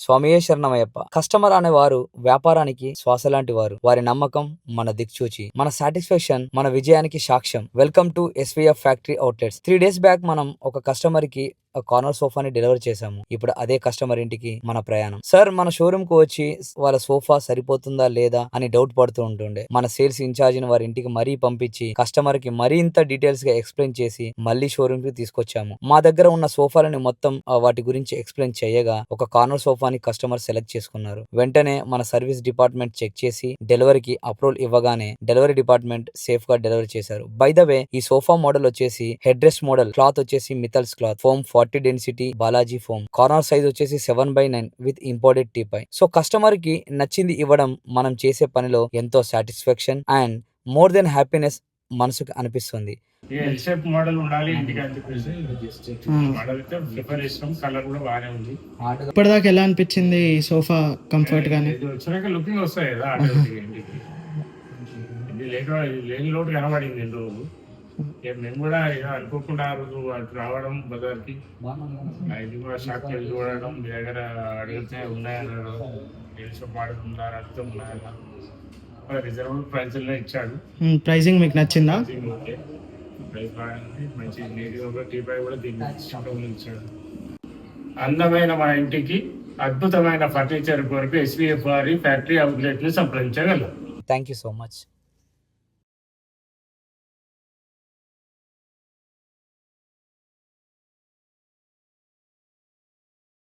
స్వామియే శరణమయ్యప్ప. కస్టమర్ అనేవారు వ్యాపారానికి శ్వాస లాంటి వారు. వారి నమ్మకం మన దిక్సూచి, మన సాటిస్ఫాక్షన్ మన విజయానికి సాక్ష్యం. Welcome to SVF factory outlets. 3 days back మనం ఒక కస్టమర్ కి కార్నర్ సోఫాని డెలివర్ చేశాము. ఇప్పుడు అదే కస్టమర్ ఇంటికి మన ప్రయాణం. సార్, మన షోరూమ్ కు వచ్చి వాళ్ళ సోఫా సరిపోతుందా లేదా అని డౌట్ పడుతూ ఉంటుండే. మన సేల్స్ ఇన్ఛార్జిని వారి ఇంటికి మరీ పంపించి కస్టమర్ కి మరింత డీటెయిల్స్ గా ఎక్స్ప్లెయిన్ చేసి మళ్ళీ షోరూమ్ కి తీసుకొచ్చాము. మా దగ్గర ఉన్న సోఫాలని మొత్తం వాటి గురించి ఎక్స్ప్లెయిన్ చేయగా ఒక కార్నర్ సోఫాని కస్టమర్ సెలెక్ట్ చేసుకున్నారు. వెంటనే మన సర్వీస్ డిపార్ట్మెంట్ చెక్ చేసి డెలివరీకి అప్రూవల్ ఇవ్వగానే డెలివరీ డిపార్ట్మెంట్ సేఫ్ గా డెలివరీ చేశారు. బై ద వే, ఈ సోఫా మోడల్ వచ్చేసి హెడ్ రెస్ట్ మోడల్, క్లాత్ వచ్చేసి మిథల్స్ cloth, foam 40 density Balaji foam, corner size వచ్చేసి 7/9 with imported teapoy. So customer కి నచ్చింది ఇవ్వడం మనం చేసే పనిలో ఎంతో satisfaction and more than happiness మనసుకు అనిపిస్తుంది. మోడల్ ఉండాలి ఇంటికి అని చెప్పేసి మోడల్ అయితే ప్రిఫర్ చేస్తాం. కలర్ కూడా బాగానే ఉంది. ఇప్పటిదాకా ఎలా అనిపించింది సోఫా? కంఫర్ట్ గానీ వచ్చినాక లుకింగ్ వస్తాయి కదా ఇంటికి. లేని లోటు కనబడింది ఎన్ని రోజులు. మేము కూడా అనుకోకుండా ఆ రోజు అటు రావడం బజార్కి, ఇది కూడా షాప్కి వెళ్ళి చూడడం, మీ దగ్గర అడిగితే ఉన్నాయన్నారు, మోడల్ ఉందా అడిగితే ఉన్నాయన్నారు. రిజర్వబుల్ ప్రైస్లో ఇచ్చాడు. ప్రైసింగ్ మీకు నచ్చిందా? ప్రైస్ బాగుంది, మంచి నీట్గా టీపై కూడా దీన్ని ఇచ్చాడు. అందమైన మన ఇంటికి అద్భుతమైన ఫర్నిచర్ కొరకు ఎస్వీఎఫ్ వారి ఫ్యాక్టరీ అవుట్లెట్ని సంప్రదించగలరు. Thank you so much.